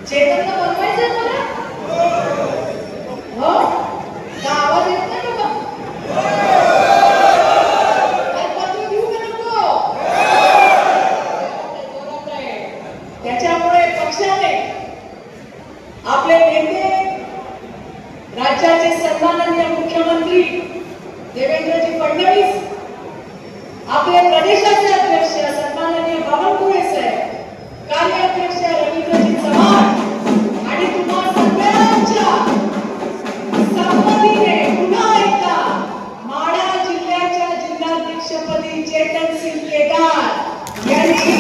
चेतन बनवायचं मला हो का आवाज येत नाही का काय पत्र देऊ का नको त्याच्यामुळे पक्षाने आपले नेते राज्याचे सन्माननीय मुख्यमंत्री देवेंद्रजी फडणवीस आपले प्रदेशाचे अध्यक्ष सन्माननीय बावनकुळे साहेब कार्याध्यक्ष रवींद्रजी चव्हाण आणि तुम्हा सगळ्यांच्या संमतीने पुन्हा एकदा माढा जिल्ह्याच्या जिल्हाध्यक्षपदी चेतन सिंग केदार यांची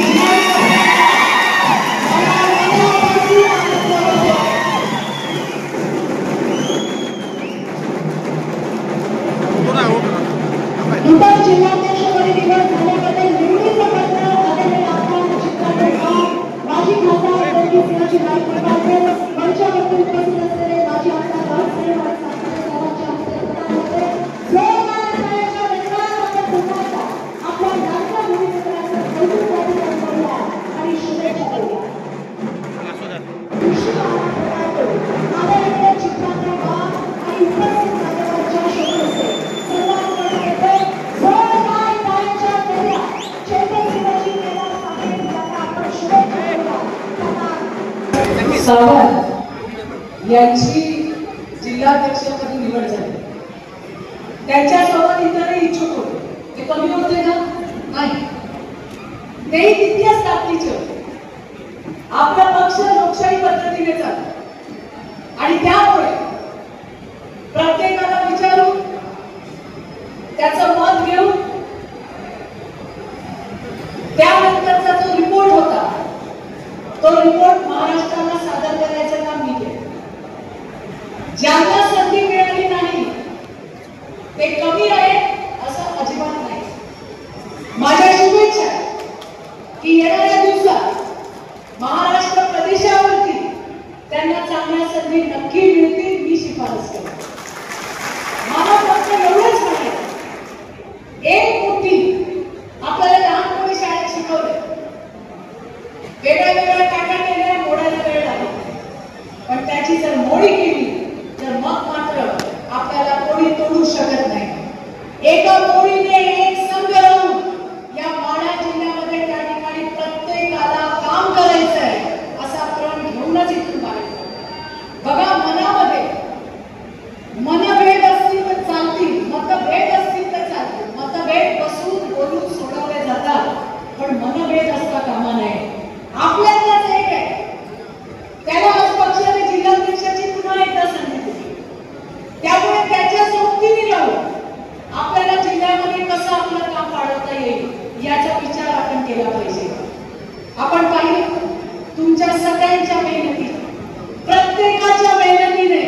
नूतन जिल्हाध्यक्षपदी निवड झाल्याबद्दल निवडणूक पत्र आदरणीय आमदार चित्तरंजन माजी खासदार सिंहजी नाईक मंचावरती उपस्थित असलेले माजी आमदार रावसाहेब आणि सातारा गावाच्या जोरदार टाळ्यांच्या गजरात आपण पुन्हा आपल्या लाडक्या भूमिपुत्रांचं कौतुक करूया आणि शुभेच्छा देऊया. आदरणीय चित्तरंजन आणि उपस्थित मान्यवरांच्या शोभेचे सन्मान करण्यात येतो. जोरदार टाळ्यांच्या गजरात चेतन सिंहजी केदार साहेब यांना आपण शुभेच्छा देऊया. सावंत यांची जिल्हाध्यक्षपदी निवड झाली. त्यांच्यासोबत इतरही इच्छुक होते. ते कमी होते ना नाही तेही तितक्याच ताकदीचे होते. आपला पक्ष लोकशाही पद्धतीने चालतो आणि त्यामुळे प्रत्येकाला विचारून त्याचं मत घेऊन त्यानंतरचा जो रिपोर्ट होता तो रिपोर्ट महाराष्ट्राला सादर करायचं काम मी केलं. ज्यांना संधी मिळाली नाही ते कमी आहे असं अजिबात नाही. माझ्या शुभेच्छा की येणाऱ्या दिवसात महाराष्ट्र प्रदेशावरती त्यांना चांगल्या संधी नक्की मिळतील. मी शिफारस करतो. मला फक्त एवढंच म्हणायचं एक मोठी आपल्याला लहानपणी शाळेत शिकवले वेगळ्या वेगळ्या काटा केल्या मोडायला वेळ लागला पण त्याची जर मोडी केली तर मग मात्र आपल्याला कोणी तोडू शकत नाही. एका मोडीने एक संघ राहून या माढा जिल्ह्यामध्ये त्या ठिकाणी प्रत्येकाला काम करायचं आहे असा प्रण घेऊनच इथून बाहेर बघा. मनामध्ये मनभेद असतील तर चालतील मतभेद असतील तर चालतील. मतभेद बसून बोलून सोडवले जातात पण मनभेद असता कामा नये. आपल्यातलाच एक आहे त्याला आज पक्षाने जिल्हाध्यक्षाची पुन्हा एकदा संधी दिली. त्यामुळे त्याच्या सोबतीने राहून आपल्याला जिल्ह्यामध्ये कसं आपलं काम वाढवता येईल याचा विचार आपण केला पाहिजे. आपण पाहिलं तुमच्या सगळ्यांच्या मेहनतीने प्रत्येकाच्या मेहनतीने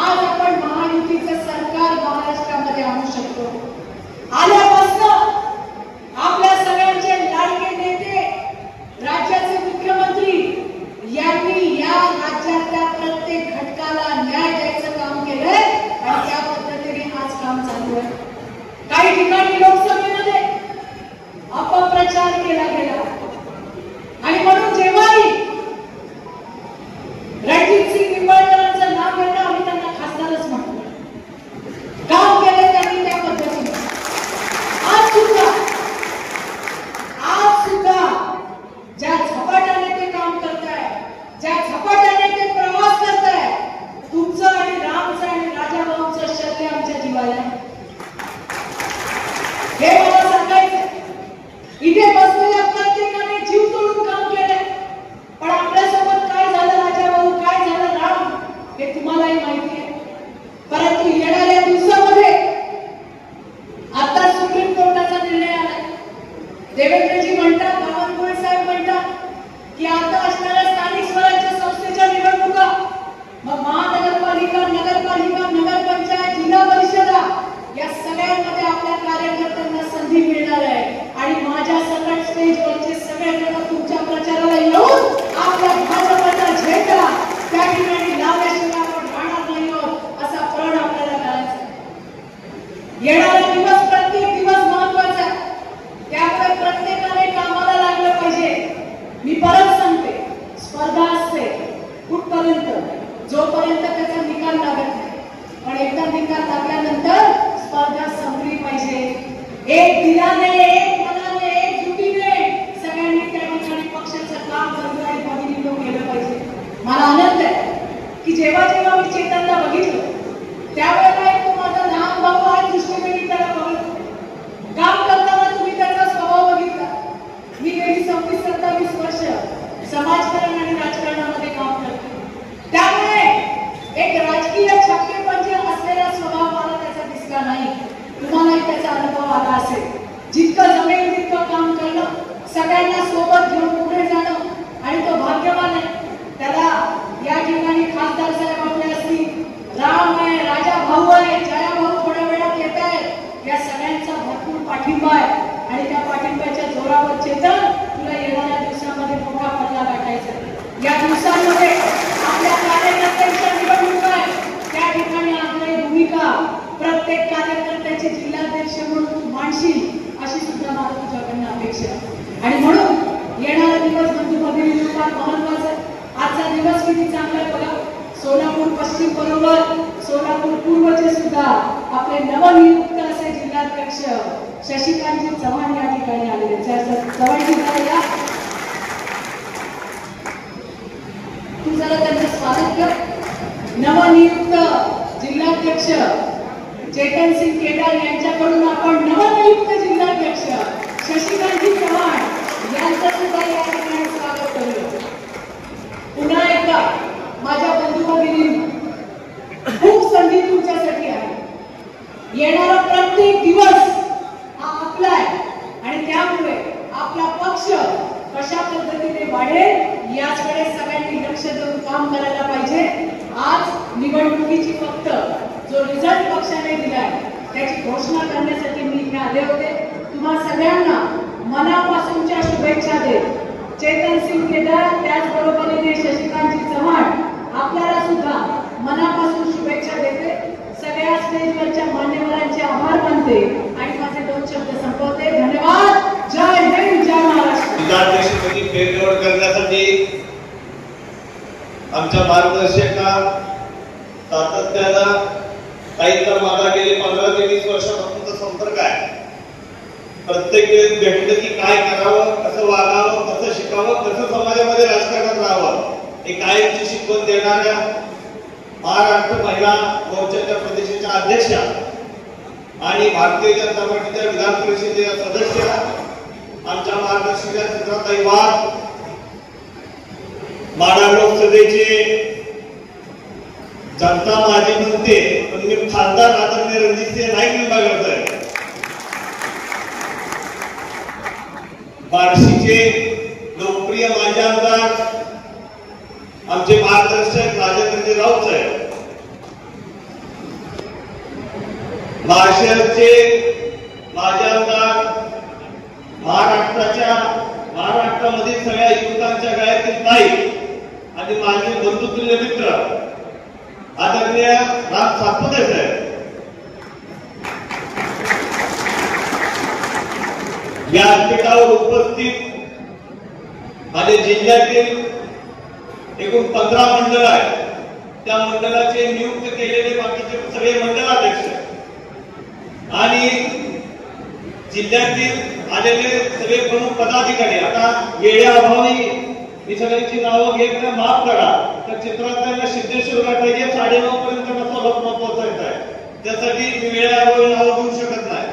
आज आपण महायुतीचं सरकार महाराष्ट्रामध्ये आणू शकतो. आल्यापासून आपल्या सगळ्यांचे लाडके नेते राज्याचे मुख्यमंत्री यांनी या राज्यातल्या प्रत्येक घटकाला न्याय द्यायचं काम केलंय आणि त्या पद्धतीने आज काम चालू आहे. काही ठिकाणी लोकसभेमध्ये अपप्रचार केला गेला आणि म्हणून जेव्हाही रणजितसिंग निंबाळकरांचं नाव घेणं आम्ही त्यांना खासदारच म्हणतो. काम केलं त्यांनी त्या पद्धतीने जोपर्यंत त्याचा निकाल लागत नाही. पण एकदा निकाल लागल्यानंतर स्पर्धा संपली पाहिजे. एक दिलाने, एक मनाने, एक जुटीने सगळ्यांनी त्या ठिकाणी पक्षाचं काम बंधू आणि भगिनींनो केलं पाहिजे. मला आनंद आहे की जेव्हा जेव्हा मी चेतनला बघितलं त्यावेळेला एक तो माझा लहान भाऊ आहे दृष्टीने मी त्याला बघितलं. काम करताना तुम्ही त्याचा स्वभाव बघितला. मी गेली 26-27 वर्ष समाजकारण आणि राजकारणामध्ये काम करते. त्यामुळे एक राजकीय छक्केपंजे असलेला स्वभाव मला त्याचा दिसला नाही. तुम्हालाही त्याचा अनुभव आला असेल. जितकं जमेल तितकं काम करणं, सगळ्यांना सोबत घेऊन पुढे जाणं आणि तो भाग्यवान आहे. त्याला या ठिकाणी खासदार साहेब आपले असतील, राम आहे, राजा भाऊ आहे, जया भाऊ थोड्या वेळात येत आहेत. या सगळ्यांचा भरपूर पाठिंबा आहे आणि त्या पाठिंब्याच्या जोरावर चेतन तुला येणाऱ्या दिवसांमध्ये मोठा पल्ला गाठायचा आहे. या दिवसांमध्ये आपल्या कार्यकर्त्यांच्या निवडणूक आहे. त्या ठिकाणी आपली भूमिका प्रत्येक कार्यकर्त्याची जिल्हाध्यक्ष म्हणून तू मांडशील अशी सुद्धा मला तुझ्याकडनं अपेक्षा आहे. आणि म्हणून येणारा दिवस बंधू भगिनींनो फार महत्वाचा आहे. आजचा दिवस किती चांगला आहे बघा. सोलापूर पश्चिम बरोबर सोलापूर पूर्वचे सुद्धा आपले नवनियुक्त असे जिल्हाध्यक्ष शशिकांतजी चव्हाण या ठिकाणी आलेले. चव्हाणजी या तू जरा त्यांचं स्वागत कर. नवनियुक्त जिल्हाध्यक्ष चेतनसिंग केदार यांच्याकडून आपण नवनियुक्त जिल्हाध्यक्ष शशिकांतजी चव्हाण यांचं सुद्धा या ठिकाणी स्वागत करूया. पुन्हा एकदा माझ्या बंधू भगिनींनो खूप संधी तुमच्यासाठी आहे. येणारा प्रत्येक दिवस हा आपला आहे आणि त्यामुळे आपला पक्ष कशा पद्धतीने वाढेल याकडे सगळ्यांनी लक्ष देऊन काम करायला पाहिजे. आज निवडणुकीची फक्त जो रिझल्ट पक्षाने दिलाय त्याची घोषणा करण्यासाठी मी इथे आले होते. तुम्हा सगळ्यांना मनापासूनच्या शुभेच्छा देत चेतनसिंग केदार त्याचबरोबरीने शशिकांतजी चव्हाण आपल्याला सुद्धा मनापासून शुभेच्छा देते. सगळ्या स्टेजवरच्या मान्यवरांचे आभार मानते आणि माझे 2 शब्द संपवते. धन्यवाद. जय हिंद, जय महाराष्ट्र. जिल्हाध्यक्षपदी फेरनिवड करण्यासाठी आमच्या मार्गदर्शका सातत्यानं काही तर माझा गेले 15 ते 20 वर्षापासूनचा संपर्क आहे. प्रत्येक वेळेस भेटलं की काय करावं, कसं वागावं, कसं शिकावं, कसं समाजामध्ये राजकारणात राहावं हे कायमची शिकवण देणाऱ्या महाराष्ट्र महिला मोर्चाच्या प्रदेशाच्या अध्यक्षा आणि भारतीय जनता पार्टीच्या विधान परिषदेच्या सदस्य आमच्या मार्गदर्शका चित्राताई वाघ, माढा लोकसभेचे जनता माजी मंत्री पण मी खासदार आदरणीय रणजितसिंह नाईक विभागाचा आहे, बार्शीचे लोकप्रिय माजी आमदार आमचे मार्गदर्शक राजेंद्रजी राऊत साहेब, महाराष्ट्राचे माजी आमदार महाराष्ट्रामधील सगळ्या युवकांच्या गळ्यातील ताई आणि माझे बंधुतुल्य मित्र आदरणीय राम सातपुते साहेब, व्यासपीठावर उपस्थित माझे जिल्ह्यातील एकूण 15 मंडळ आहे. त्या मंडळाचे नियुक्त केलेले बाकीचे सगळे मंडळाध्यक्ष आणि जिल्ह्यातील आलेले सगळे प्रमुख पदाधिकारी. आता वेळेअभावी मी सगळ्यांची नावं घेत नाही, माफ करा. तर चित्रात सिद्धेश्वर गाठायचे 9:30 पर्यंत सोलापूरला पोहोचायचं आहे. त्यासाठी मी वेळेअभावी नावं घेऊ शकत नाही.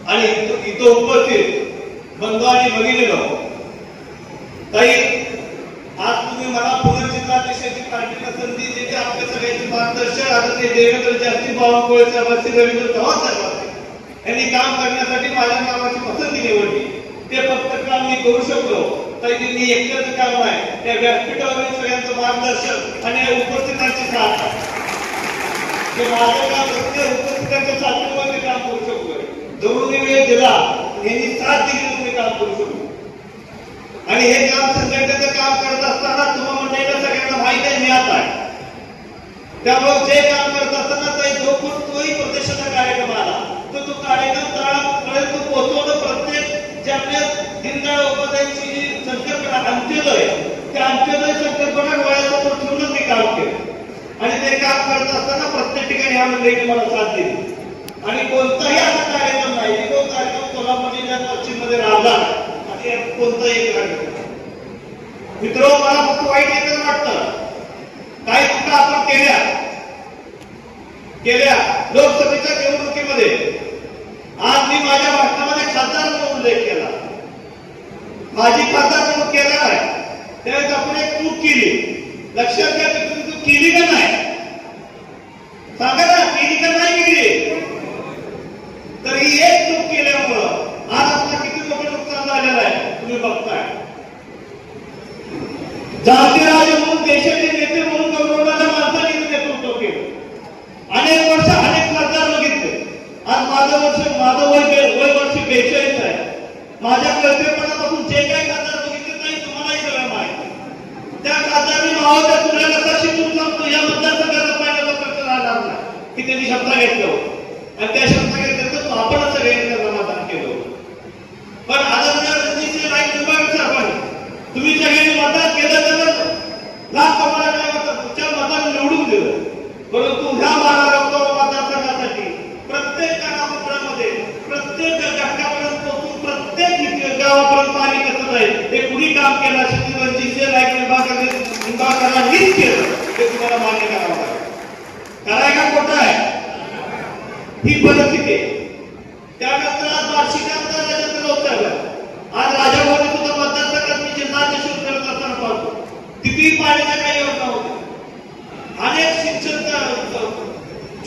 आणि इथं उपस्थित बंधू आणि भगिनींनो, ताई आज तुम्ही मला पुनर्जिल्हाध्यक्षाची पार्टीला संधी दिली. आपल्या सगळ्यांची मार्गदर्शक आदरणीय देवेंद्र जास्ती बावनकुळे साहेब, रवींद्र चव्हाण साहेब यांनी काम करण्यासाठी माझ्या नावाची पसंती निवडली. ते फक्त काम मी करू शकलो तर त्यांनी एकट्याचं काम आहे. त्या व्यासपीठावरील सगळ्यांचं मार्गदर्शन आणि उपस्थितांची साथ हे माझं काम उपस्थितांच्या साथीमध्ये काम करू शकतोय. जवळून वेळ दिला यांनी साथ दिली तुम्ही काम करू शकतो. आणि हे काम संघटनेचं काम करत असताना तुम्हाला मंडळीला सगळ्यांना माहिती आहे, मी आता आहे. त्यामुळे जे काम करत असताना जो कोणी प्रदेशाचा कार्यक्रम आला तो कार्यक्रम तळापर्यंत पोहोचवणं, प्रत्येक जे आपल्या दीनदयाळ उपाध्यायांची जी संकल्पना अंत्योदय, त्या अंत्योदय संकल्पना डोळ्यासमोर ठेवून मी काम केलं. करत असताना प्रत्येक ठिकाणी ह्या मंडळीने मला साथ दिली आणि कोणताही असा कार्यक्रम नाही की तो कार्यक्रम कोल्हापूर जिल्ह्यात पश्चिम मध्ये राबला आणि कोणताही एक कार्यक्रम. मित्र, मला फक्त वाईट एकच वाटतं, काही चुका आपण केल्या लोकसभेच्या निवडणुकीमध्ये. आज मी माझ्या भाषणामध्ये खासदार म्हणून उल्लेख केला, माझी खासदार म्हणून केला नाही. त्यावेळेस आपण एक चूक केली, लक्षात घ्या. तुम्ही चूक केली का नाही सांगा ना, केली का नाही केली? तर ही एक चूक केल्यामुळं आज आपलं किती मोठं नुकसान झालेलं आहे तुम्ही बघताय. जातीराजे म्हणून देशाचे नेते म्हणून गौरवणाऱ्या माणसाने नेतृत्व केलं. अनेक वर्ष अनेक खासदार बघितले. आज माझं वय वर्ष 42 आहे. माझ्या कळतेपणापासून जे काही खासदार बघितले नाही तुम्हालाही सगळं माहिती. त्या खासदारांनी मावळत्या तुऱ्याला कशी शिकून सांगतो या मतदारसंघाचा पाण्याचा प्रश्न राहणार नाही की त्यांनी शब्द घेतलं आणि त्या शब्द घेतल्याचं आपणच सगळ्यांनी समाधान केलं. पण आदरणीय रणजितसिंह नाईक निंबाळकर साहेबांनी तुम्ही सगळ्यांनी मतदान केलं तर लाख तुम्हाला काय होतं, तुमच्या मताने निवडून दिलं. परंतु ह्या 12 लोकसभा मतदारसंघासाठी प्रत्येक कानाकोपऱ्यामध्ये प्रत्येक घटकापर्यंत पोहोचून प्रत्येक गावापर्यंत पाणी कसं जाईल हे कुणी काम केलं असेल रणजितसिंह नाईक निंबाळकरांनीच केलं. ते तुम्हाला मान्य करावं लागेल. कराय का खोटं आहे ही परिस्थिती आहे. त्यानंतर आज वार्षिक आमदार राजेंद्र राऊत साहेब आज राजाभाऊने सुद्धा मतदारसंघात मी जिल्ह्याचे शोध करत असताना पाहतो किती पाण्याच्या काही योजना होत्या. अनेक शिक्षण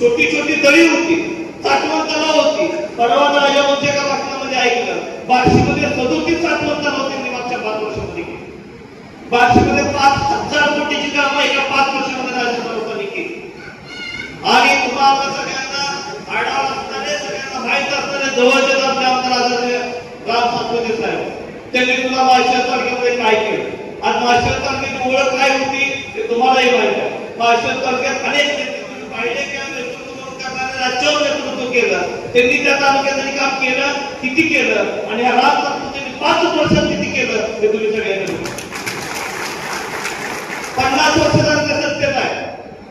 छोटी तळी होती, साठवण तलाव होती. परवा राजाभाऊच्या एका भाषणामध्ये ऐकलं बार्शीमध्ये 37 साठवण तलाव त्यांनी मागच्या 5 वर्षांमध्ये केली. बार्शीमध्ये 5,000 कोटीची कामं एका 5 वर्षामध्ये राजेंद्र राऊतांनी केली. आणि तुम्हाला सगळ्यांना आढावा असणारे, सगळ्यांना माहित असणारे जवळचे आपले आमदार आदरणीय राम सातपुते साहेब त्यांनी तुला माळशेज तालुक्यामध्ये काय केलं. आज माळशेज तालुक्याची ओळख काय होती ते तुम्हालाही माहित आहे. माळशेज तालुक्यात अनेक नेते तुम्ही पाहिले की नेतृत्व म्हणून करणारे राज्यावर नेतृत्व केलं. त्यांनी त्या तालुक्यासाठी काम केलं, किती केलं आणि राम सातपुतेंनी 5 वर्षात किती केलं हे तुम्ही सगळ्यांनी 50 वर्ष झाले सत्तेत आहे.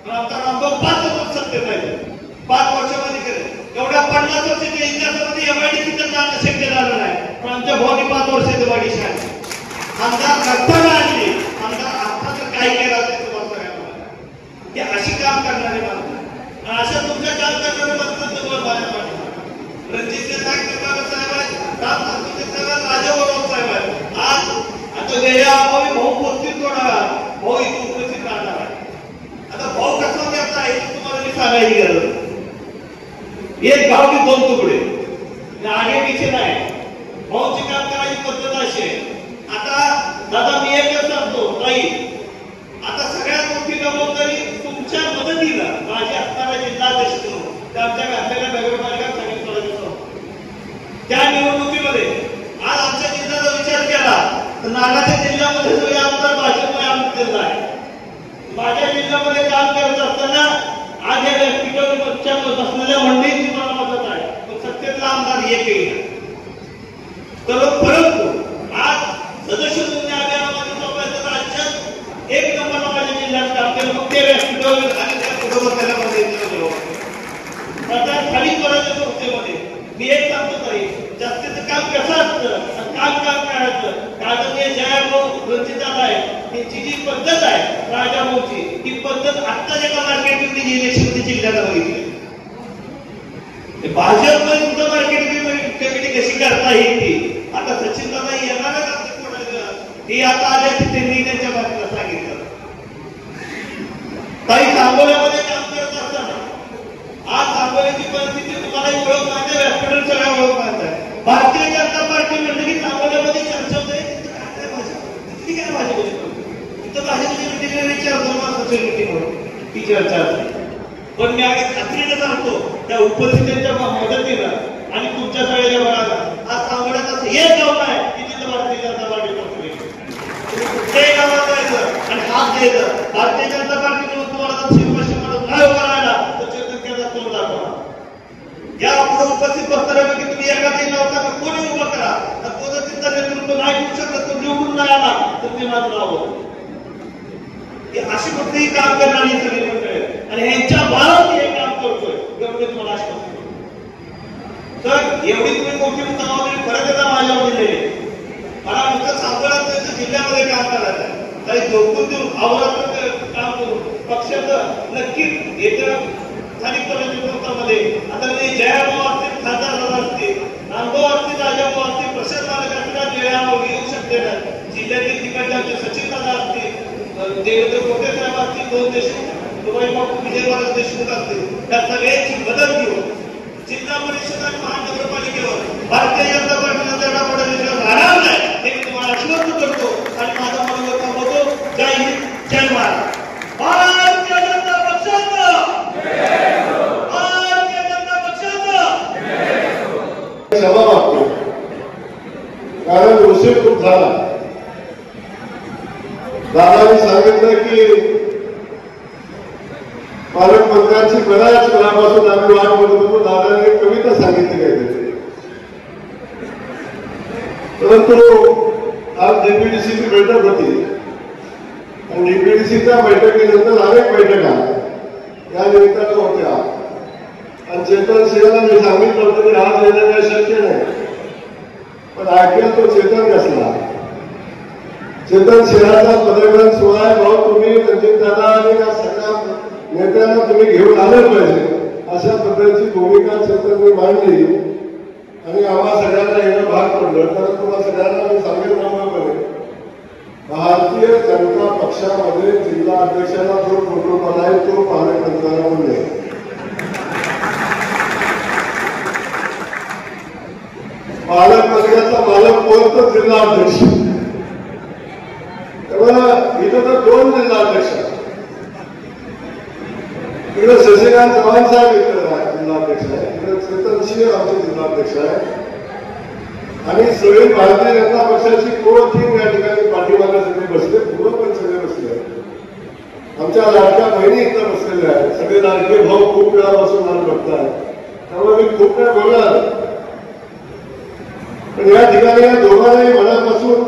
आमचा रामभाऊ 5 वर्ष सत्तेत आहे. 5 वर्षामध्ये केलं. एवढ्या 50 वर्षाच्या इतिहासामध्ये एमआयडीसी जाणं शक्य झालं नाही. पण आमच्या भावानी 5 वर्षाची एमआयडीसी आहे. आमदार घटना आणली, आमदार आता काय केलं ते तुम्हाला सगळ्यांना हे अशी काम करणारे माणसं. अशा तुमच्या काम करणारे माणसांचं बळ माझ्या पाठीमागे रणजितसिंह नाईक निंबाळकर साहेब आहेत, राम सातपुते साहेब आहेत, राजाभाऊ साहेब आहेत. आज आता वेळेच्या अभावी भाऊ पोस्टिंग सोडावा, भाऊ इथे उपस्थित राहणार आहे. आता भाऊ कसा व्यक्त आहे तुम्हाला मी सांगायची गरज नाही. एक गाव की 2 तुकडे आगे पीछे नाही. भाऊची काम करायची पद्धत अशी आहे. आता दादा मी एकच सांगतो ताई, आता सगळ्यात मोठी जबाबदारी तुमच्या मदतीला माझे असणारा जिल्हाध्यक्ष म्हणून आमच्या घातलेल्या नगरपालिका सांगितलं. त्या निवडणुकीमध्ये आज आमच्या जिल्ह्याचा विचार केला तर नागाच्या जिल्ह्यामध्ये सगळे आमदार भाजपमुळे आमचा जिल्हा आहे. माझ्या जिल्ह्यामध्ये काम करत असताना आज या व्यासपीठावरच्या बसलेल्या मंडळींची मला मदत आहे. पण सत्तेतला आमदार एकही नाही. तर परंतु आज सदस्य नोंदणी अभियानामध्ये सोबत राज्यात 1 नंबरला माझ्या जिल्ह्यात काम केलं. मग ते व्यासपीठावर आणि त्या कुटुंबात त्याला खाली करायच्या संस्थेमध्ये मी एक सांगतो ताई, जास्तीचं काम कसं असतं काम करायचं. आदरणीय जयाभाऊ रणजितदादा आहे त्यांची जी पद्धत आहे राजाभाऊची ही पद्धत आत्ताच्या एका मार्केटमध्ये इलेक्शनमध्ये जिल्ह्याला बघितली. भाजपमध्ये सुद्धा मार्केटिंग कमिटी कशी करता येईल ती आता सचिन दादा येणारच ही आता आल्या त्यांनी त्यांच्या बाजूला सांगितलं. काही सांगोल्यामध्ये काम करत असताना आज सांगोल्याची परिस्थिती तुम्हाला ओळख माहिती आहे, व्यासपीठावर सगळ्या ओळख माहिती आहे. भारतीय जनता पार्टी म्हणलं की सांगोल्यामध्ये चर्चा होते काय भाजप तिथं भाजपची मिटिंग विचारतो माणसाची मिटिंग म्हणून ती चर्चा असते. पण मी आगे खात्रीने सांगतो त्या उपस्थितांच्या मदतीनं आणि तुमच्या सगळ्याच्या बळाला आज सांगोल्यात असं एक गाव नाही की तिथं भारतीय जनता पार्टी पोहोचली. कुठल्याही गावात जायचं आणि हात द्यायचं भारतीय जनता पार्टी म्हणून तुम्हाला जर शिवसेनेमध्ये नाही उभा राहिला तर चेतन तोंड दाखवा. या पुढे उपस्थित बसणाऱ्यापैकी तुम्ही एखादी नव्हता तर कोणी उभं करा. तर तो जर तिथं नेतृत्व नाही करू शकत तो निवडून नाही आला तर ते माझं नाव होतं. अशी कुठलीही काम करणारी सगळी मंडळी आणि आणि ह्यांच्या बाळात हे काम करतोय एवढे तुम्हाला आश्वासन देतो. तर एवढी तुम्ही मोठी जबाबदारी खरं त्याचा माझ्यावर दिलेली आहे. मला नुसतं सातारा जिल्ह्यामध्ये काम करायचं आहे. काही झोपून देऊन अवरात्र काम करून पक्षाचं नक्कीच येत्या स्थानिक नेतृत्वामध्ये आता ते जयाभाऊ असतील, खासदार दादा असतील, नामभाऊ असतील, राजाभाऊ असतील, प्रशांत मालक असतील, जयाभाऊ येऊ शकते ना, जिल्ह्यातील तिकडचे आमचे सचिन दादा असतील, देवेंद्र कोटे साहेब असतील, दोन देशमुख, बापू विजयवार देशमुख असतील, त्या सगळ्यांची मदत घेऊन जिल्हा परिषद आणि महानगरपालिकेवर भारतीय जनता पार्टीचा तेवढा मोठा विश्वास राहणार नाही हे मी तुम्हाला आश्वस्त करतो आणि माझा मनोगत थांबवतो. जय हिंद, जय महाराष्ट्र. भारतीय जनता पक्षाचं, भारतीय जनता पक्षाचं क्षमा मागतो, कारण उशीर खूप झाला. दादांनी सांगितलं की पालकमंत्र्यांची बऱ्याच वेळापासून आम्ही वाट बघत होतो. दादांनी कविता सांगितली काहीतरी, परंतु आज डीपीडीसीची बैठक होती आणि डीपीडीसीच्या बैठकीनंतर अनेक बैठका या निमित्तानं होत्या आणि चेतन सिंहला मी सांगितलं होतं की आज येणं काही शक्य नाही, पण ऐकलं तो चेतन कसला. चेतन सिंहाचा पदग्रहण सोहळा आहे. भाऊ तुम्ही रणजित दादा आणि या सगळ्या नेत्यांना तुम्ही घेऊन आलं पाहिजे अशा पद्धतीची भूमिका चेतनने मांडली आणि आम्हा सगळ्यांना येणं भाग पडलं. तर तुम्हाला सगळ्यांना मी सांगितल्याप्रमाणे भारतीय जनता पक्षामध्ये जिल्हा अध्यक्षाला जो प्रोटोकॉल आहे तो पालकमंत्र्यांना म्हणले. पालकमंत्र्याचा मालक कोण तर जिल्हा अध्यक्ष. तेव्हा इथं तर दोन जिल्हा अध्यक्ष आहेत. इकडे शशिकांत चव्हाण साहेब इकडे जिल्हाध्यक्ष आहे, इकडे चेतन सिंह आमचे जिल्हाध्यक्ष आहे आणि सगळे भारतीय जनता पक्षाची कोर टीम या ठिकाणी पाठीमागे सगळे बसले, पूर्व पण सगळे बसले. आमच्या लाडक्या बहिणी इथं बसलेल्या आहेत, सगळे लाडके भाऊ खूप वेळापासून मला बघतात, त्यामुळे मी खूप काय बोलणार. पण या ठिकाणी या दोघांनाही मनापासून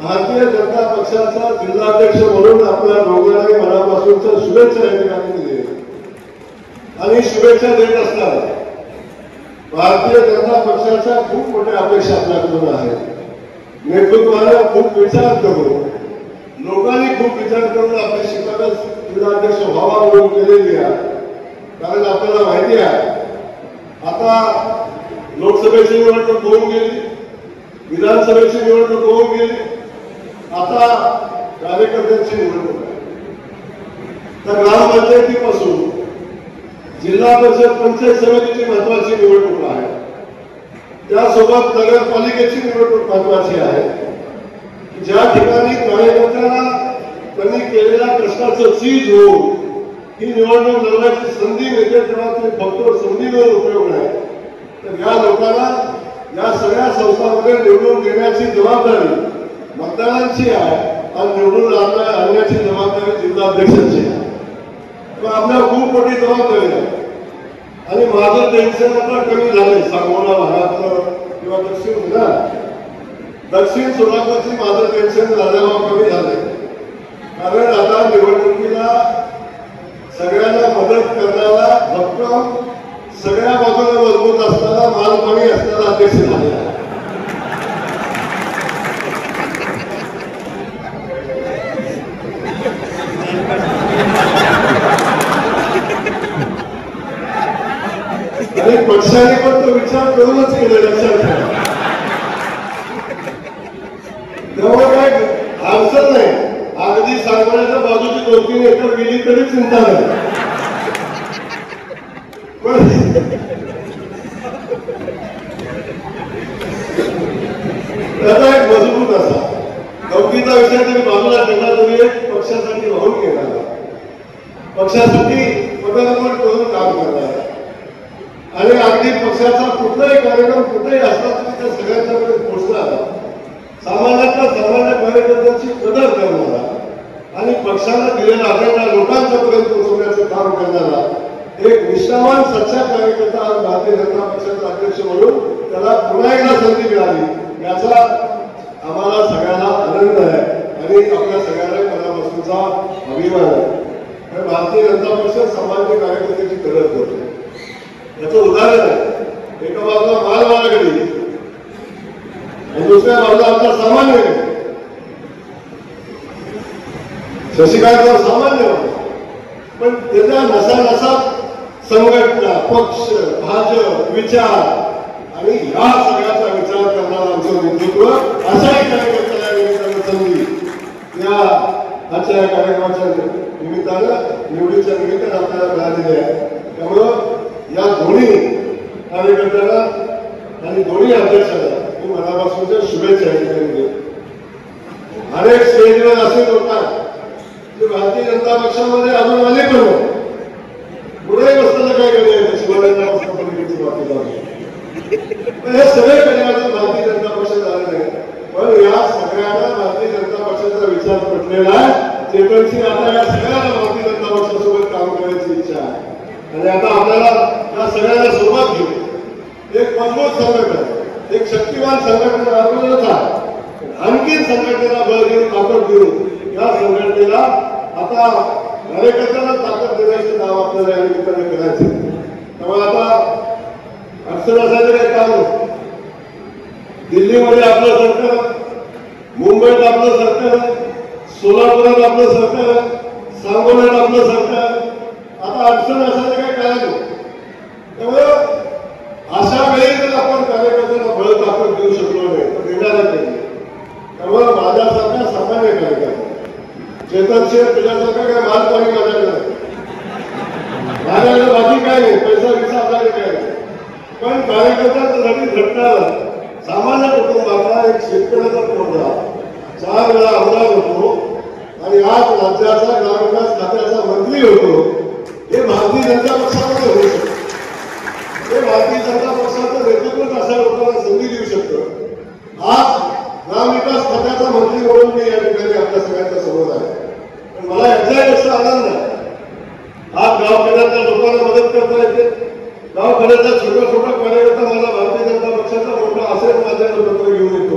भारतीय जनता पक्षाचा जिल्हाध्यक्ष म्हणून आपल्या दोघांनाही मनापासूनच्या शुभेच्छा या ठिकाणी दिली आणि शुभेच्छा देत असताना भारतीय जनता पक्षाच्या खूप मोठ्या अपेक्षा आपल्याकडून आहेत. नेतृत्वानं खूप विचार करून, लोकांनी खूप विचार करून आपली शिफारस जिल्हाध्यक्ष व्हावा म्हणून केलेली आहे. कारण आपल्याला माहिती आहे आता लोकसभेची निवडणूक होऊन गेली, विधानसभेची निवडणूक होऊन गेली, आता कार्यकर्त्यांची निवडणूक आहे. तर ग्रामपंचायतीपासून जिल्हा परिषद पंचायत समितीची महत्वाची निवडणूक आहे, त्यासोबत नगरपालिकेची निवडणूक महत्वाची आहे. ज्या ठिकाणी कार्यकर्त्यांना त्यांनी केलेल्या कष्टाचं चीज होऊन ही निवडणूक लढवायची संधी मिळते तेव्हा ते फक्त संधीवर उपयोग नाही, तर या लोकांना या सगळ्या संस्थांमध्ये निवडून देण्याची जबाबदारी मतदारांची आहे आणि निवडून आणण्याची जबाबदारी जिल्हाध्यक्षांची आहे. आपल्याला खूप मोठी जबाबदारी आहे आणि माझं टेन्शन आता कमी झालंय. सांगोला भागातलं किंवा दक्षिण सोलापूरची माझं टेन्शन झाल्यावर कमी झालंय. कारण आता निवडणुकीला सगळ्यांना मदत करणारा भक्कम, सगळ्या बाजूने मजबूत असणारा, मालपाणी असणारा अध्यक्ष झालेला आहे. आणि पक्षाने पण तो विचार करूनच केले, लक्षात ठेवा. तेव्हा काय अडचण नाही, अगदी सांगण्याच्या बाजूची 2-3 एकर गेली तरी चिंता नाही. पण त्याचा एक मजबूत असा गवकीचा विषय तरी बाजूला ठेवला तरी एक पक्षासाठी वाहून घेणारा, पक्षासाठी पदार्पण करून काम करणारा आणि अगदी पक्षाचा कुठलाही कार्यक्रम कुठेही असला तरी त्या सगळ्यांच्याकडे पोहोचणारा, सामान्यातल्या सामान्य कार्यकर्त्यांची कदर करणारा आणि पक्षाला दिलेला अजेंडा लोकांच्यापर्यंत पोहोचवण्याचं काम करणारा एक निष्ठावान सच्चा कार्यकर्ता आज भारतीय जनता पक्षाचा अध्यक्ष म्हणून त्याला पुन्हा एकदा संधी मिळाली याचा आम्हाला सगळ्यांना आनंद आहे आणि आपल्या सगळ्यांना मनापासूनचा अभिमान आहे. आणि भारतीय जनता पक्ष सामान्य कार्यकर्त्याची गरज करतो. याचं उदाहरण आहे, एका बाजूला मालवाहगडी आणि दुसऱ्या बाजूला आमचा सामान्य शशिकांतराव सामान्य, पण त्याच्या नसा संघटना, पक्ष, भाजप, विचार आणि या सगळ्याचा विचार करणारं आमचं नेतृत्व अशाही कार्यकर्त्याला निमित्तानं संधी या आजच्या या कार्यक्रमाच्या निमित्तानं निवडीच्या निमित्तानं आपल्याला मिळालेली आहे. त्यामुळं या दोन्ही कार्यकर्त्यांना आणि दोन्ही अध्यक्षांना मी मनापासूनच्या शुभेच्छा देतो. अनेक स्टेजवर असे लोक जे भारतीय जनता पक्षामध्ये अजून आले पण पुढे बसताना काय करायचं शिवरायांना पक्षापलीकडची बातमी लावली. हे सगळे कल्याण भारतीय जनता पक्ष झाले नाही, पण या सगळ्यांना भारतीय जनता पक्षाचा विचार पटलेला आहे. चेतनशी आता या सगळ्यांना भारतीय जनता पक्षासोबत काम करायची इच्छा आहे आणि आता आपल्याला या सगळ्यांना सोबत घेऊन एक मजबूत संघटना, एक शक्तिवान संघटना अगोदरच आहे, आणखी संघटनेला बळ देऊन ताकद देऊन या संघटनेला आता कार्यकर्त्यांना ताकद देण्याचे नाव आपल्याला या निमित्ताने करायचे. त्यामुळे आता अडचण असायचं काही काम नाही. दिल्लीमध्ये आपलं सरकार, मुंबईत आपलं सरकार, सोलापुरात आपलं सरकार, सांगोल्यात आपलं सरकार, आता अडचण असायचं काही कारण नाही. त्यामुळे अशा वेळी जर आपण कार्यकर्त्यांना बळ ताकद देऊ शकलो नाही तर देण्याला पाहिजे. त्यामुळे माझ्यासारख्या सामान्य कार्यकर्ता चेतन शेठ तुझ्यासारखा काय माल पाणी माझ्याकडे माझ्याकडे बाकी काय नाही, पैसा विसा आपल्याकडे काय नाही, पण कार्यकर्त्यांसाठी झटणारा सामान्य कुटुंबाचा एक शेतकऱ्याचा पोरगा 4 वेळा आमदार होतो आणि आज राज्याचा ग्रामविकास खात्याचा मंत्री होतो. हे भारतीय जनता पक्षामध्ये होऊ शकतो. हे भारतीय जनता पक्षाचं नेतृत्व अशा लोकांना संधी देऊ शकतं. आज ग्रामविकास खात्याचा मंत्री म्हणून मी या ठिकाणी आपल्या सगळ्यांच्या समोर आहे. पण मला याच्यापेक्षा आनंद आहे, आज गावखेड्यातल्या लोकांना मदत करता येते. गावखेड्यातल्या छोटा कार्यकर्ता मला भारतीय जनता पक्षाचा मोठा असेल माझ्याकडे पत्र घेऊन येतो.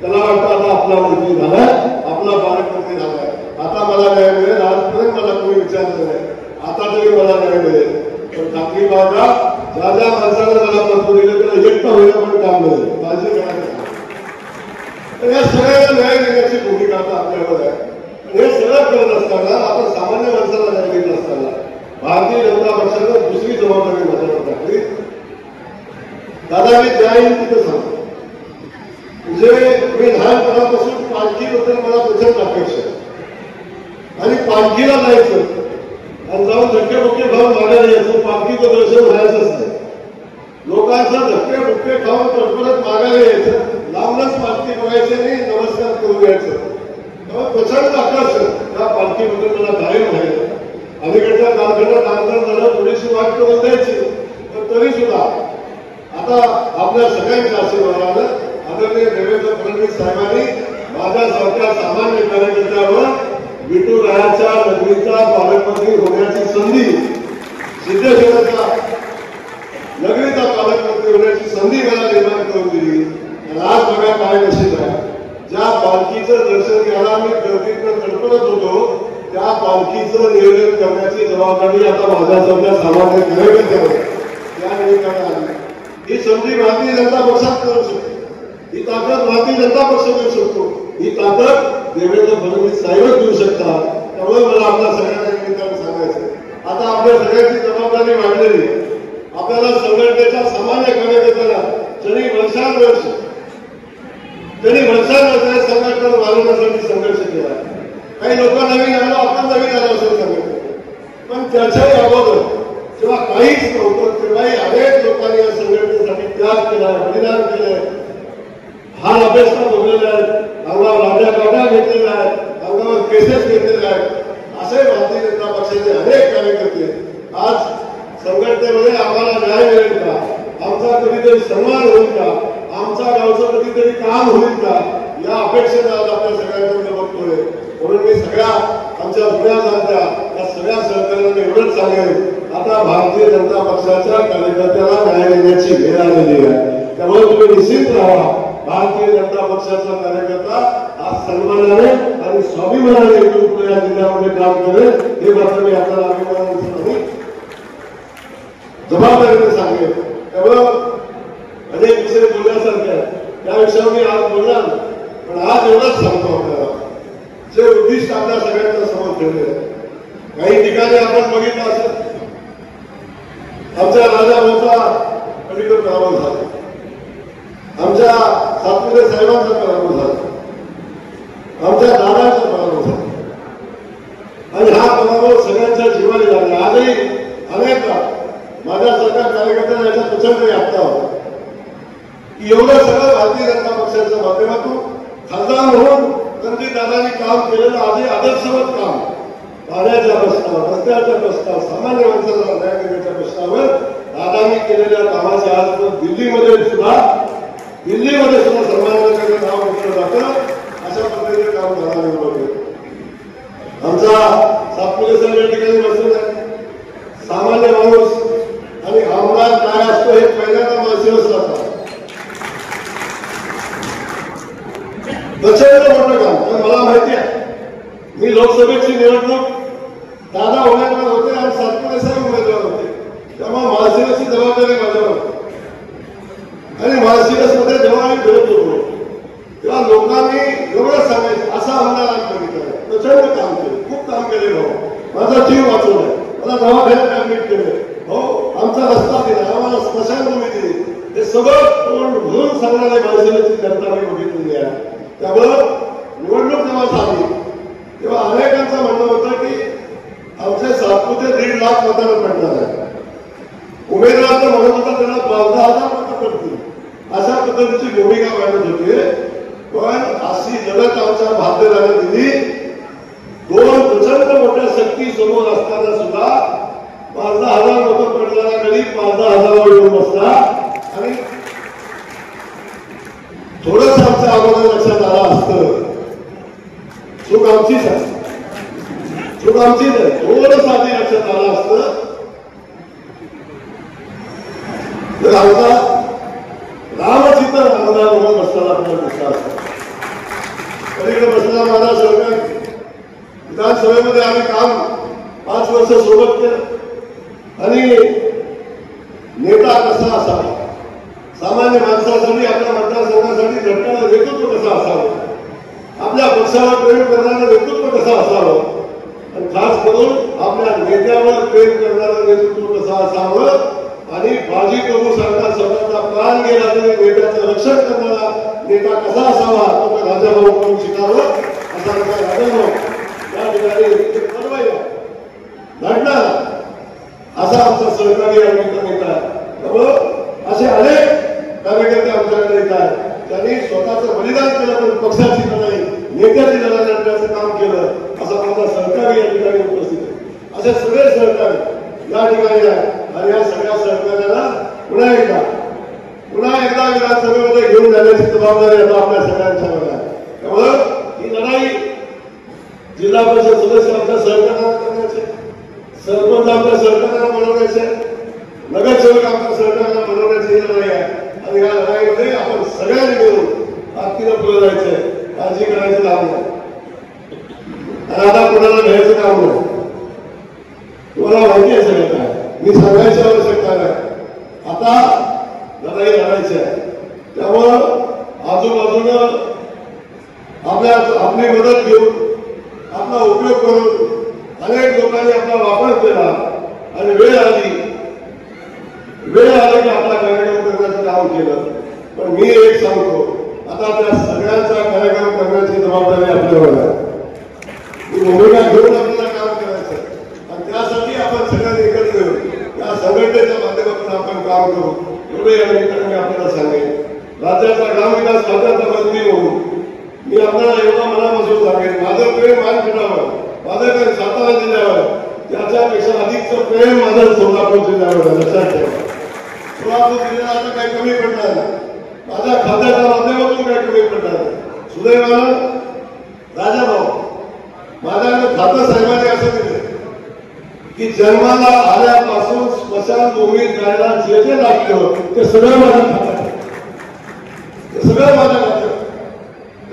त्याला वाटतं आता आपला मंत्री झालाय, आपला पालकमंत्री झालाय, आता मला न्याय मिळेल. आजपर्यंत मला कोणी विचारलं नाही, आता तरी मला न्याय मिळेल. पण खात्री बाळगा, ज्या ज्या माणसाने मला पत्र दिलं त्याला एकटं होईना पण काम मिळेल, काळजी करायचं. या सगळ्यांना न्याय देण्याची भूमिका आता आपल्यावर आहे. हे सगळं करत असताना आपण सामान्य माणसाला न्याय देत असताना भारतीय जनता पक्षानं दुसरी जबाबदारी माझ्यावर टाकली. दादा मी ज्या येईल तिथं सांगतो, म्हणजे मी लहानपणापासून पालखीबद्दल मला प्रचंड अपेक्षा आणि पालखीला जायचं आणि जाऊन धक्के खाऊन मागायला यायचं. पालखीचं दर्शन व्हायचंच नाही. लोकांचा धक्के खाऊन परत मागायला यायचं, लांबच पालखी बघायची आणि नमस्कार करून यायचं. तेव्हा प्रचंड आकर्षण त्या पालखीबद्दल मला कायम आहे. अलीकडच्या कालखंडात आमदार झालं, थोडीशी वाट करून द्यायची, पण तरी सुद्धा आता आपल्या सगळ्यांच्या आशीर्वादानं आदरणीय देवेंद्र फडणवीस साहेबांनी माझ्यासारख्या सामान्य कार्यकर्त्यावर विठुरायाच्या नगरीचा पालकमंत्री होण्याची संधी, सिद्धेश्वराच्या नगरीचा पालकमंत्री होण्याची संधी मला निर्माण करून दिली. आणि आज बघा काय नशीब आहे. ज्या पालखीचं दर्शन घ्यायला मी गर्दीतनं तडफडत होतो, त्या पालखीचं नियोजन करण्याची जबाबदारी आता माझ्यासारख्या सामान्य कार्यकर्त्यावर त्या निमित्तानं आली. ही संधी भारतीय जनता पक्षात करू शकतो, ही ताकद भारतीय जनता पक्ष देऊ शकतो, ही ताकद देवेंद्र फडणवीस साहेब देऊ शकतात. त्यामुळे मला आपल्या सगळ्यांना निमित्तानं सांगायचं, आता आपल्या सगळ्यांची जबाबदारी वाढलेली. आपल्याला संघटनेच्या सामान्य कार्यकर्त्याला त्यांनी वर्षानुवर्ष संघटना वाढवण्यासाठी संघर्ष केला. काही लोक नवीन आलो, आपण नवीन आलो असेल संघटनेत, पण त्याच्याही अगोदर जेव्हा काहीच नव्हतं तेव्हाही अनेक लोकांनी या संघटनेसाठी त्याग केला, बलिदान केलंय, हाल अपेक्षा भोगलेल्या आहेत, अंगावर लाट्या काट्या घेतलेल्या आहेत, अंगावर केसेस घेतलेल्या आहेत. असे भारतीय जनता पक्षाचे अनेक कार्यकर्ते आज संघटनेमध्ये आम्हाला न्याय मिळेल का, आमचा कधीतरी सन्मान होईल का, आमच्या गावचं कधीतरी काम होईल का, या अपेक्षेने आज आपल्या सगळ्यांकडे बघतोय. म्हणून मी सगळ्या आमच्या जुन्या जाणत्या या सगळ्या सहकार्यांना एवढंच सांगेल, आता भारतीय जनता पक्षाच्या कार्यकर्त्याला न्याय देण्याची वेळ आलेली आहे. त्यामुळे तुम्ही निश्चित राहा, भारतीय जनता पक्षाचा कार्यकर्ता आज सन्मानाने आणि स्वाभिमानाने इथून पुढे या जिल्ह्यामध्ये काम करेल हे मात्र मी आपल्याला अभिमानाने जबाबदारीने सांगेल. त्यामुळं अनेक विषय बोलण्यासारखे आहेत, त्या विषयावर मी आज बोलणार, पण आज एवढंच सांगतो आपल्याला जे उद्दिष्ट आपल्या सगळ्यांच्या समोर ठेवले आहे. काही ठिकाणी आपण बघितलं असेल, आमच्या राजा भाऊचा पलीकडे पराभव झाला, आमच्या सातपुते साहेबांचा पराभव झाला, आमच्या दादांचा पराभव झाला आणि हा पराभव सगळ्यांच्या जीवाने झाला. आजही अनेकदा माझ्यासारख्या कार्यकर्त्यांना याचा प्रचंड व्याप्ता होता की एवढं सगळं भारतीय जनता पक्षाच्या माध्यमातून खासदार म्हणून रणजित दादांनी काम केलेलं आजही आदर्शवत काम, पाण्याच्या प्रश्नावर, रस्त्याच्या प्रश्नावर, सामान्य माणसाला न्याय देण्याच्या प्रश्नावर दादांनी केलेल्या कामाचे आज दिल्लीमध्ये सुद्धा सन्मानाने नाव घेतलं जातं. अशा पद्धतीने काम दादांनी केलं. आमचा सातपुते साहेब या ठिकाणी बसलेला आहे. सामान्य माणूस आणि आमदार काय असतो हे पहिल्यांदा माणसेच जातात. प्रचंड मोठं काम, पण मला माहिती आहे मी लोकसभेची निवडणूक दादा उमेदवार होते आणि सातपुते साहेब उमेदवार होते, त्यामुळे माळशिरसची जबाबदारी माझ्यावर होती. आणि माळशिरसमध्ये जेव्हा आम्ही फिरत होतो तेव्हा लोकांनी एवढं सांगायचं असा आमदार बघितलं, प्रचंड काम केलं, खूप काम केले भाऊ, माझा जीव वाचवलाय, मला दवाखान्यात ऍडमिट केले, हो आमचा रस्ता दिला, आम्हाला स्मशानभूमी दिली, हे सगळं तोंड भरून सांगणारे माळशिरसची जनता मी बघितलेली आहे. त्यामुळं निवडणूक जेव्हा झाली तेव्हा अनेकांचं म्हणणं होतं की आमचे सातपुते 1.5 लाख मतांना पडणार आहे. उमेदवार तर म्हणत होता त्यांना 15,000 मतं पडतील, अशा पद्धतीची भूमिका मांडत होती. पण अशी जगत आमच्या भाग्यदाने दिली. 2 प्रचंड मोठ्या शक्ती समोर असताना सुद्धा 15,000 मतं पडणारा गरीब 15,000 वर येऊन बसला. आणि थोडंच आमच्या अगोदर लक्षात आलं असतं, चूक आमचीच आहे, थोडंच आधी लक्षात आलं असतं तर आमचा रामचित्र आमदार म्हणून बसताना आपल्याला दिसला असतो. पलीकडे बसलेला माझा सरकार विधानसभेमध्ये आम्ही काम 5 वर्ष सोबत केलं आणि नेता कसा असावा, सामान्य माणसासाठी आपल्या मतदारसंघासाठी झटणारं नेतृत्व कसं असावं, आपल्या पक्षावर प्रेम करणारं नेतृत्व कसं असावं आणि खास करून आपल्या नेत्यावर प्रेम करणारं नेतृत्व कसं असावं आणि बाजी करू सारखा स्वतःचा प्राण गेला तरी नेत्याचं रक्षण करणारा नेता कसा असावा तो राजाभाऊ करून शिकावं असा राजाभाऊ या ठिकाणी लढणार असा आमचा सहकारी नेता आहे. त्यामुळं असे अनेक कार्यकर्ते आमच्याकडे येतात, त्यांनी स्वतःचं बलिदान केलं पण पक्षाची लढाई, नेत्याची लढाई लढण्याचं काम केलं. असं माझा सहकारी या ठिकाणी उपस्थित आहे. असे सगळे सहकारी या ठिकाणी आहे आणि या सगळ्या सहकार्याला पुन्हा एकदा विधानसभेमध्ये घेऊन जाण्याची जबाबदारी आता आपल्या सगळ्यांच्यावर आहे. त्यामुळं ही लढाई जिल्हा परिषद सदस्य आपल्या सहकार्याला करण्याचे, सरपंच आपल्या सहकार्याला बनवण्याचे, नगरसेवक आपल्या सहकार्याला बनवण्याची ही लढाई आहे. आणि या लढाईमध्ये आपण सगळ्यांनी मिळून ताकदीनं पुढे जायचंय, काळजी करायचं काम नाही आणि आता कोणाला घ्यायचं काम नाही. तुम्हाला माहिती आहे सगळं काय, मी सांगायची आवश्यकता नाही. आता लढाई लढायची आहे. त्यामुळं आजूबाजूनं आपली मदत घेऊन, आपला उपयोग करून अनेक लोकांनी आपला वापर केला आणि वेळ आली की आपला कार्यक्रम करण्याचं काम केलं. पण मी एक सांगतो, आता त्या सगळ्यांचा कार्यक्रम करण्याची जबाबदारी आपल्यावर आहे. ही भूमिका घेऊन आपल्याला काम करायचं आणि त्यासाठी आपण सगळ्यांनी एकत्र येऊन या संघटनेच्या माध्यमातून आपण काम करू एवढे या निमित्ताने आपल्याला सांगेन. राज्याचा ग्रामविकास खात्याचा मंत्री म्हणून मी आपल्याला एवढा मनापासून सांगेन, माझं प्रेम मानखंडावर, माझं प्रेम सातारा जिल्ह्यावर, त्याच्यापेक्षा अधिकचं प्रेम माझं सोलापूर जिल्ह्यावर. लक्षात ठेवा, सोलापूर जिल्ह्याला आता काही कमी पडणार नाही, माझ्या खात्याच्या माध्यमातून काही कमी पडणार नाही. सुदैवानं राजाभाऊ माझ्याकडे खातं साहेबांनी असं दिलं की जन्माला आल्यापासून स्मशानभूमीत जायला जे जे लागतं ते सगळं माझ्या खात्यात, ते सगळं माझ्या खात्यात,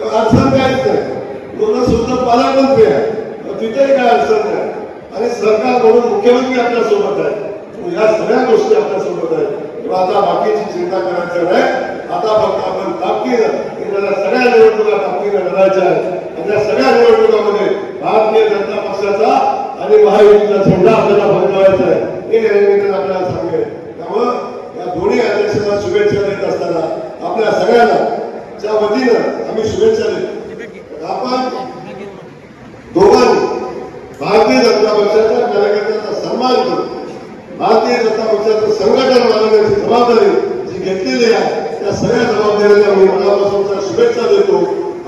अडचण काहीच नाही. दोन सुद्धा पालकमंत्री आहे, तिथेही काय अडचण नाही. आणि सरकार म्हणून मुख्यमंत्री आपल्यासोबत आहे, या सगळ्या गोष्टी आपल्यासोबत आहेत. आता बाकीची चिंता करायची नाही. आता फक्त आपण ताकदीनं येणाऱ्या सगळ्या निवडणुका ताकदीनं लढायच्या आहेत. आणि या सगळ्या निवडणुकांमध्ये भारतीय जनता पक्षाचा आणि महायुतीचा झेंडा आपल्याला फडकवायचा आहे, हे निमित्तानं आपल्याला सांगेल. त्यामुळं या दोन्ही अध्यक्षांना शुभेच्छा देत असताना आपल्या सगळ्यांना च्या वतीनं आम्ही शुभेच्छा देतो. आपण दोघांनी भारतीय जनता पक्षाच्या कार्यकर्त्यांचा सन्मान करून भारतीय जनता पक्षाचं संघटन वाढवण्याची जबाबदारी जी घेतलेली आहे, त्या सगळ्या जबाबदारीला मी मनापासून शुभेच्छा देतो.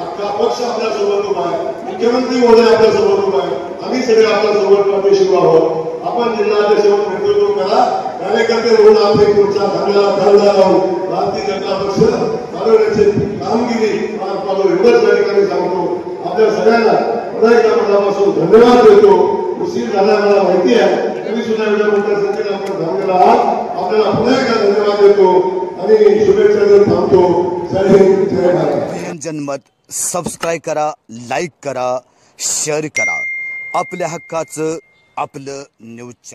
अख्खा पक्ष आपल्यासोबत उभा आहे, मुख्यमंत्री महोदय आपल्यासोबत उभा आहे, आम्ही सगळे आपल्यासोबत पाठीशी आहोत. आपण जिल्हाध्यक्ष म्हणून नेतृत्व करा, कार्यकर्ते म्हणून आपण तुमच्या खांद्याला खांदा लावून भारतीय जनता पक्ष चालवण्याची कामगिरी पार पाडू, एवढंच या ठिकाणी सांगतो. आपल्या सगळ्यांना पुन्हा एकदा मनापासून धन्यवाद देतो. उशीर झाला मला माहिती आहे, तरी सुद्धा एवढ्या मोठ्या संख्येने आपण थांबलेला आहात. आपल्याला पुन्हा एकदा धन्यवाद देतो आणि शुभेच्छा देत थांबतो. जय हिंद, जय भारत. जनमत सबस्क्राईब करा, लाईक करा, शेअर करा. आपल्या हक्काचं आपलं न्यूज.